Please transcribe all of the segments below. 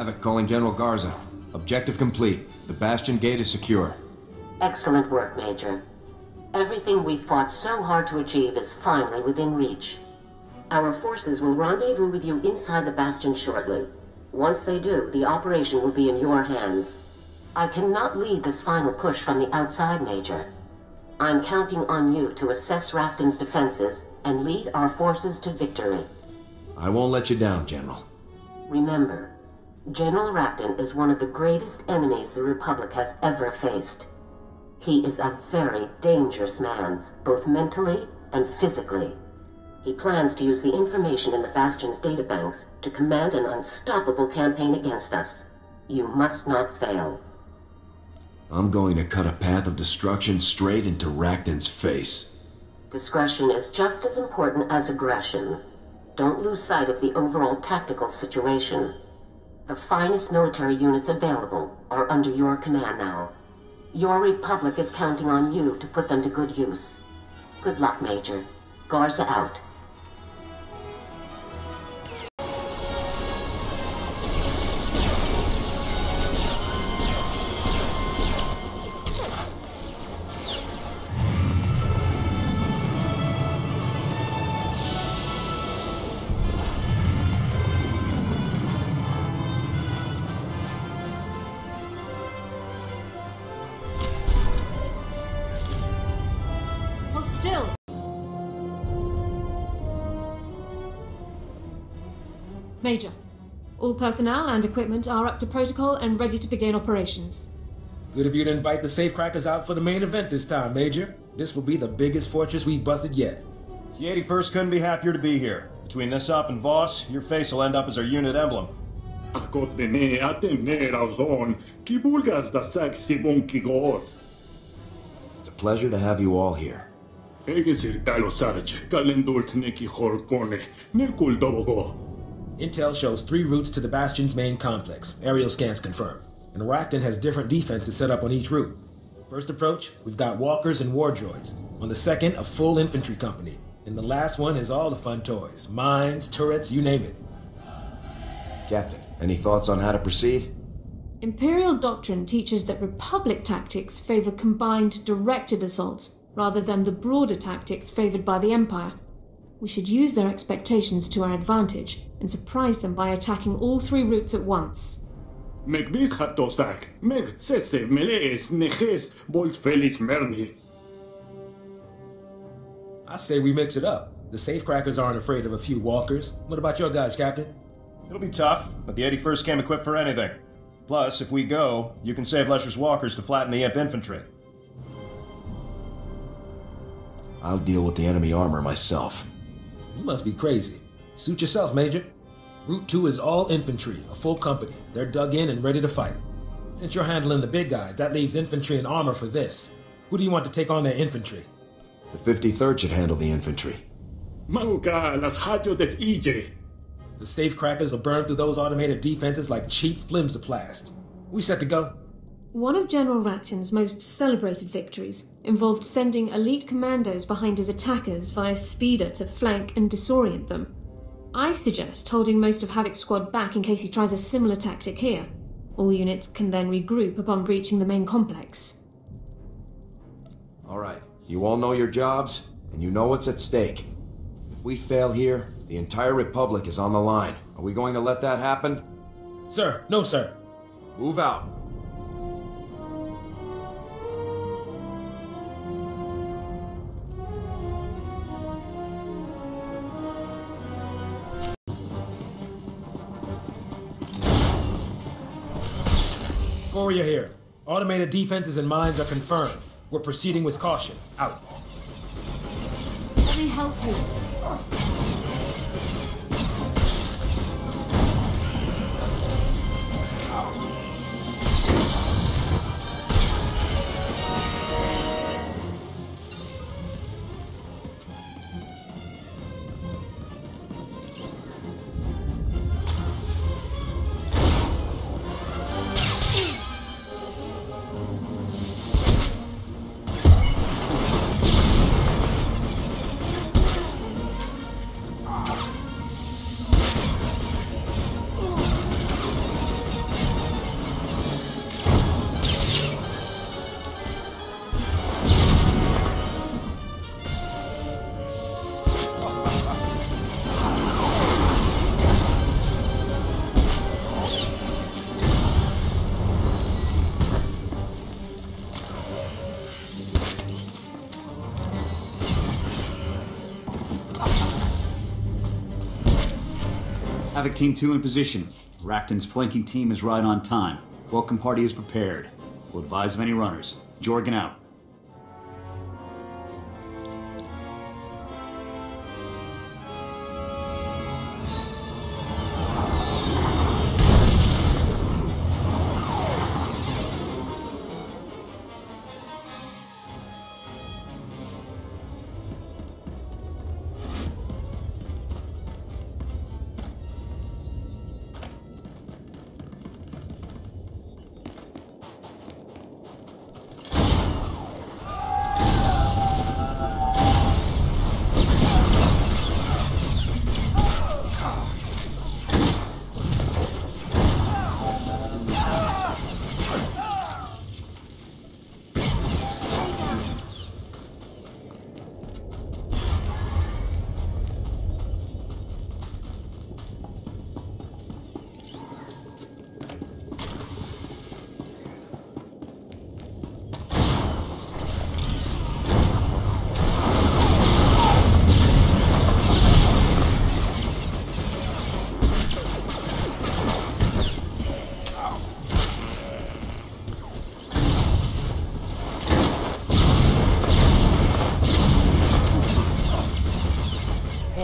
Xathek calling General Garza. Objective complete. The Bastion Gate is secure. Excellent work, Major. Everything we fought so hard to achieve is finally within reach. Our forces will rendezvous with you inside the Bastion shortly. Once they do, the operation will be in your hands. I cannot lead this final push from the outside, Major. I'm counting on you to assess Rafton's defenses and lead our forces to victory. I won't let you down, General. Remember, General Rafton is one of the greatest enemies the Republic has ever faced. He is a very dangerous man, both mentally and physically. He plans to use the information in the Bastion's databanks to command an unstoppable campaign against us. You must not fail. I'm going to cut a path of destruction straight into Rafton's face. Discretion is just as important as aggression. Don't lose sight of the overall tactical situation. The finest military units available are under your command now. Your Republic is counting on you to put them to good use. Good luck, Major. Garza out. Still. Major, all personnel and equipment are up to protocol and ready to begin operations. Good of you to invite the safecrackers out for the main event this time, Major. This will be the biggest fortress we've busted yet. The 81st couldn't be happier to be here. Between this op and Voss, your face will end up as our unit emblem. It's a pleasure to have you all here. Intel shows 3 routes to the Bastion's main complex. Aerial scans confirm. And Rafton has different defenses set up on each route. First approach, we've got walkers and war droids. On the second, a full infantry company. And the last one has all the fun toys. Mines, turrets, you name it. Captain, any thoughts on how to proceed? Imperial doctrine teaches that Republic tactics favor combined, directed assaults, rather than the broader tactics favored by the Empire. We should use their expectations to our advantage and surprise them by attacking all 3 routes at once. I say we mix it up. The safecrackers aren't afraid of a few walkers. What about your guys, Captain? It'll be tough, but the 81st came equipped for anything. Plus, if we go, you can save Lesher's walkers to flatten the Imp infantry. I'll deal with the enemy armor myself. You must be crazy. Suit yourself, Major. Route 2 is all infantry, a full company. They're dug in and ready to fight. Since you're handling the big guys, that leaves infantry and armor for this. Who do you want to take on their infantry? The 53rd should handle the infantry. The safecrackers will burn through those automated defenses like cheap flimsiplast. We set to go? One of General Rafton's most celebrated victories involved sending elite commandos behind his attackers via speeder to flank and disorient them. I suggest holding most of Havoc's squad back in case he tries a similar tactic here. All units can then regroup upon breaching the main complex. All right, you all know your jobs, and you know what's at stake. If we fail here, the entire Republic is on the line. Are we going to let that happen? Sir, no sir. Move out. Corellia here. Automated defenses and mines are confirmed. We're proceeding with caution. Out. Let me help you. Havoc Team 2 in position. Rakton's flanking team is right on time. Welcome party is prepared. We'll advise of any runners. Jorgen out.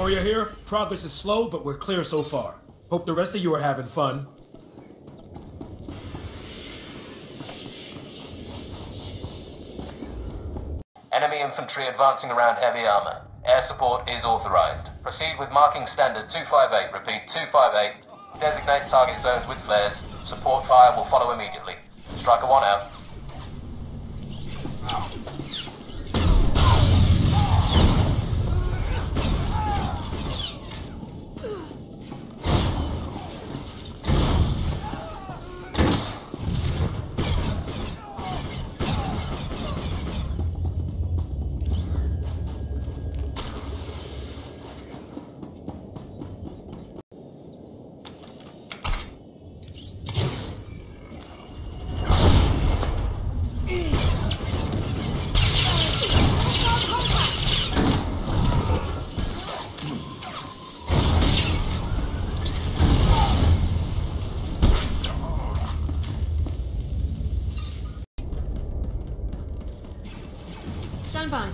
Corellia here. Progress is slow, but we're clear so far. Hope the rest of you are having fun. Enemy infantry advancing around heavy armor. Air support is authorized. Proceed with marking standard 258. Repeat, 258. Designate target zones with flares. Support fire will follow immediately. Striker 1 out. Stand by.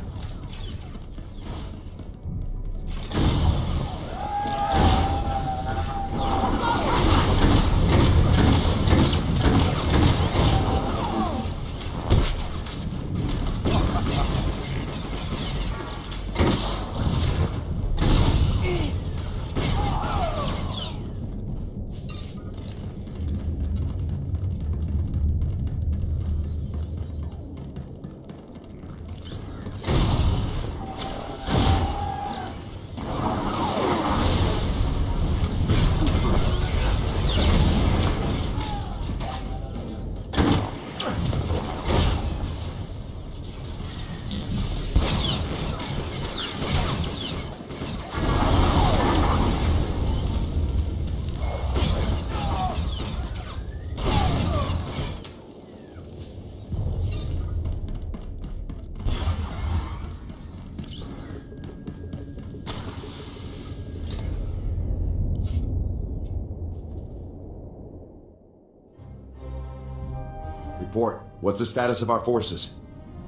Report. What's the status of our forces?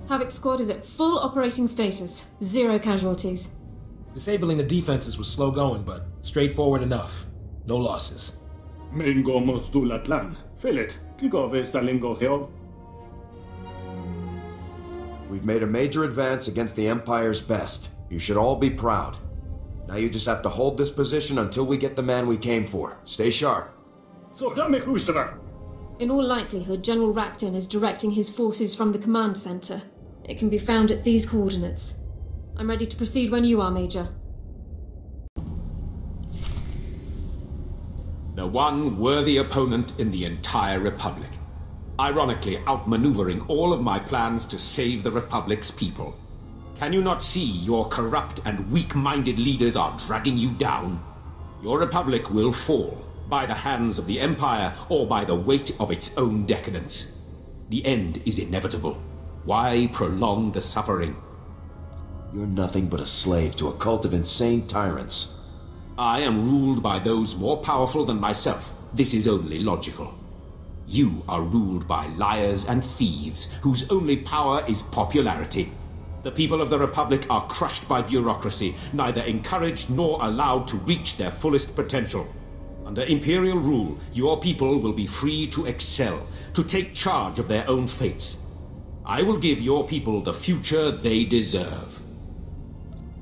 Havoc Squad is at full operating status. 0 casualties. Disabling the defenses was slow going, but straightforward enough. No losses. Mengo mostulatlan. Filit. Kigove stalingogeo. We've made a major advance against the Empire's best. You should all be proud. Now you just have to hold this position until we get the man we came for. Stay sharp. In all likelihood, General Rakton is directing his forces from the command center. It can be found at these coordinates. I'm ready to proceed when you are, Major. The one worthy opponent in the entire Republic. Ironically outmaneuvering all of my plans to save the Republic's people. Can you not see your corrupt and weak-minded leaders are dragging you down? Your Republic will fall, by the hands of the Empire or by the weight of its own decadence. The end is inevitable. Why prolong the suffering? You're nothing but a slave to a cult of insane tyrants. I am ruled by those more powerful than myself. This is only logical. You are ruled by liars and thieves, whose only power is popularity. The people of the Republic are crushed by bureaucracy, neither encouraged nor allowed to reach their fullest potential. Under Imperial rule, your people will be free to excel, to take charge of their own fates. I will give your people the future they deserve.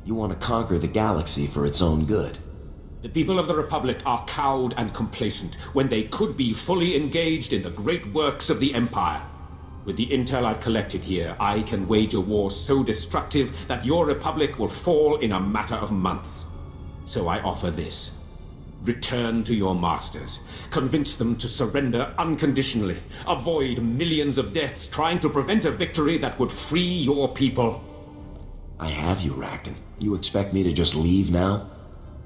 You want to conquer the galaxy for its own good. The people of the Republic are cowed and complacent when they could be fully engaged in the great works of the Empire. With the intel I've collected here, I can wage a war so destructive that your Republic will fall in a matter of months. So I offer this. Return to your masters. Convince them to surrender unconditionally. Avoid millions of deaths trying to prevent a victory that would free your people. I have you, Racton. You expect me to just leave now?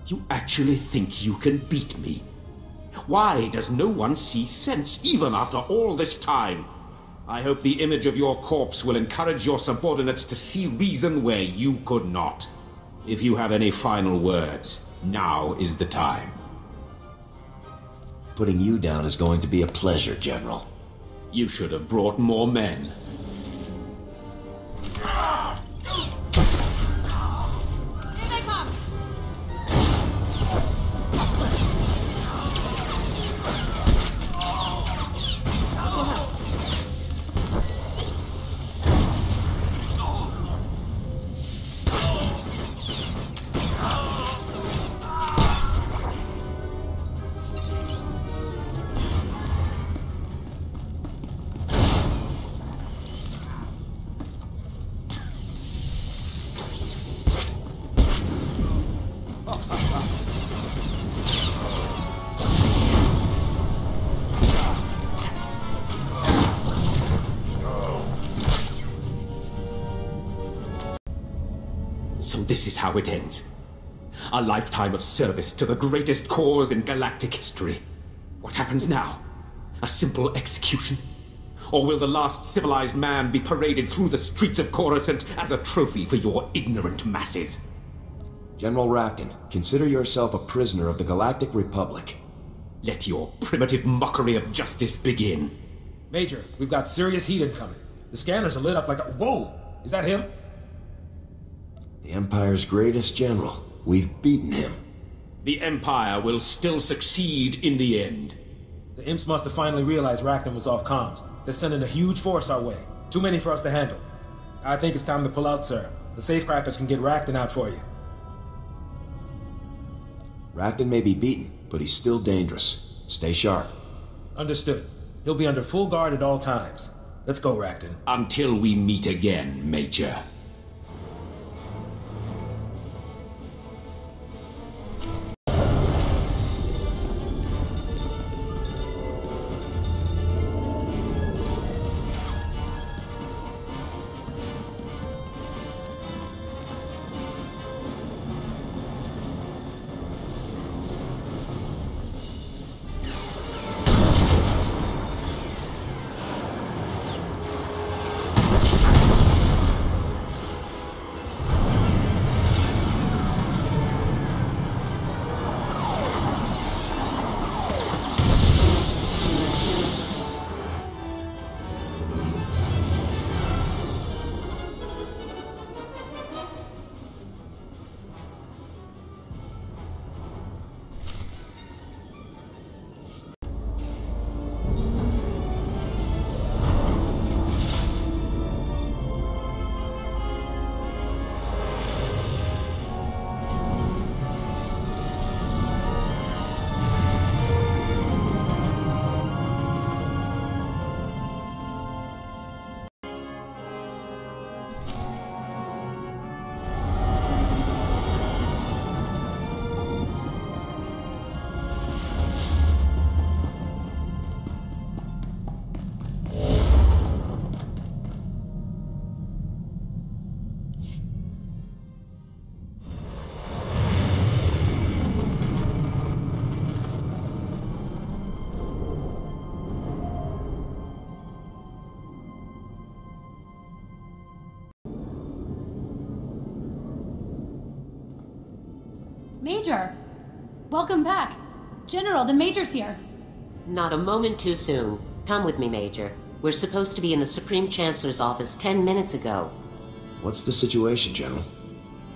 You actually think you can beat me? Why does no one see sense, even after all this time? I hope the image of your corpse will encourage your subordinates to see reason where you could not. If you have any final words, now is the time. Putting you down is going to be a pleasure, General. You should have brought more men. So this is how it ends. A lifetime of service to the greatest cause in galactic history. What happens now? A simple execution? Or will the last civilized man be paraded through the streets of Coruscant as a trophy for your ignorant masses? General Racton, consider yourself a prisoner of the Galactic Republic. Let your primitive mockery of justice begin. Major, we've got serious heat incoming. The scanners are lit up like a... Whoa! Is that him? The Empire's greatest general. We've beaten him. The Empire will still succeed in the end. The Imps must have finally realized Racton was off comms. They're sending a huge force our way. Too many for us to handle. I think it's time to pull out, sir. The safecrackers can get Racton out for you. Racton may be beaten, but he's still dangerous. Stay sharp. Understood. He'll be under full guard at all times. Let's go, Racton. Until we meet again, Major. Major! Welcome back. General, the Major's here. Not a moment too soon. Come with me, Major. We're supposed to be in the Supreme Chancellor's office 10 minutes ago. What's the situation, General?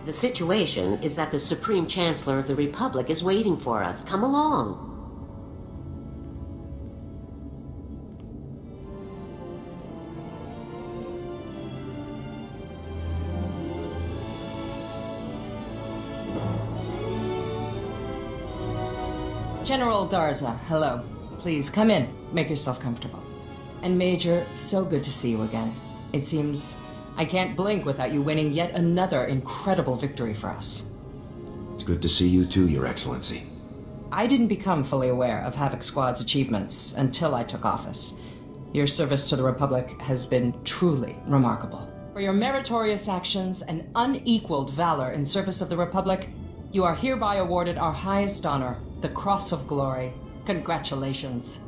The situation is that the Supreme Chancellor of the Republic is waiting for us. Come along. General Garza, hello. Please, come in. Make yourself comfortable. And Major, so good to see you again. It seems I can't blink without you winning yet another incredible victory for us. It's good to see you too, Your Excellency. I didn't become fully aware of Havoc Squad's achievements until I took office. Your service to the Republic has been truly remarkable. For your meritorious actions and unequaled valor in service of the Republic, you are hereby awarded our highest honor, the Cross of Glory. Congratulations.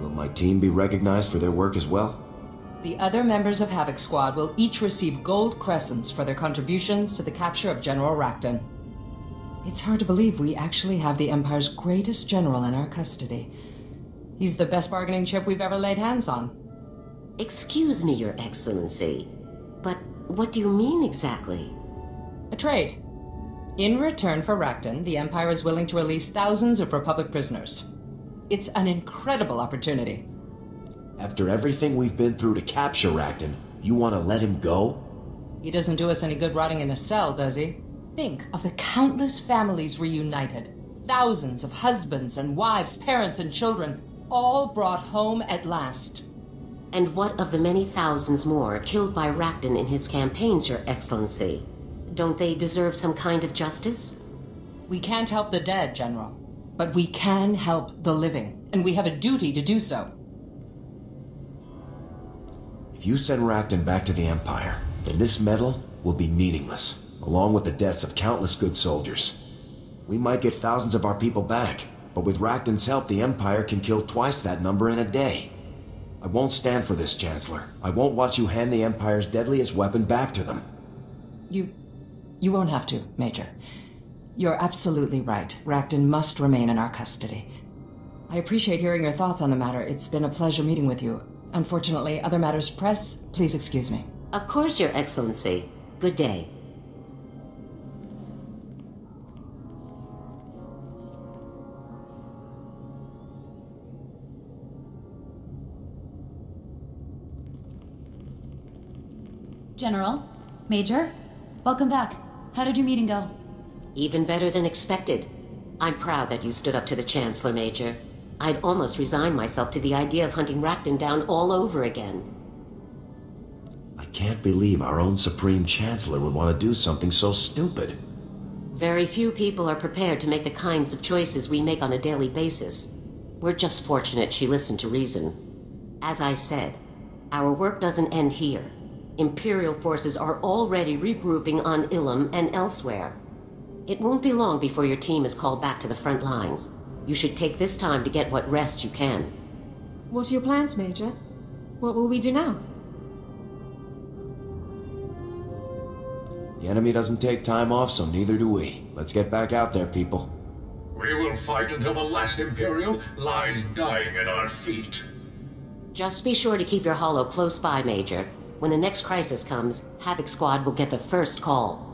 Will my team be recognized for their work as well? The other members of Havoc Squad will each receive gold crescents for their contributions to the capture of General Rakton. It's hard to believe we actually have the Empire's greatest general in our custody. He's the best bargaining chip we've ever laid hands on. Excuse me, Your Excellency, but what do you mean exactly? A trade. In return for Rakton, the Empire is willing to release thousands of Republic prisoners. It's an incredible opportunity. After everything we've been through to capture Rakton, you want to let him go? He doesn't do us any good rotting in a cell, does he? Think of the countless families reunited. Thousands of husbands and wives, parents and children, all brought home at last. And what of the many thousands more killed by Rakton in his campaigns, Your Excellency? Don't they deserve some kind of justice? We can't help the dead, General. But we can help the living, and we have a duty to do so. If you send Rakton back to the Empire, then this medal will be meaningless, along with the deaths of countless good soldiers. We might get thousands of our people back, but with Rakton's help, the Empire can kill twice that number in a day. I won't stand for this, Chancellor. I won't watch you hand the Empire's deadliest weapon back to them. You won't have to, Major. You're absolutely right. Rakton must remain in our custody. I appreciate hearing your thoughts on the matter. It's been a pleasure meeting with you. Unfortunately, other matters press. Please excuse me. Of course, Your Excellency. Good day. General, Major, welcome back. How did your meeting go? Even better than expected. I'm proud that you stood up to the Chancellor, Major. I'd almost resigned myself to the idea of hunting Rakton down all over again. I can't believe our own Supreme Chancellor would want to do something so stupid. Very few people are prepared to make the kinds of choices we make on a daily basis. We're just fortunate she listened to reason. As I said, our work doesn't end here. Imperial forces are already regrouping on Ilum and elsewhere. It won't be long before your team is called back to the front lines. You should take this time to get what rest you can. What are your plans, Major? What will we do now? The enemy doesn't take time off, so neither do we. Let's get back out there, people. We will fight until the last Imperial lies dying at our feet. Just be sure to keep your holo close by, Major. When the next crisis comes, Havoc Squad will get the first call.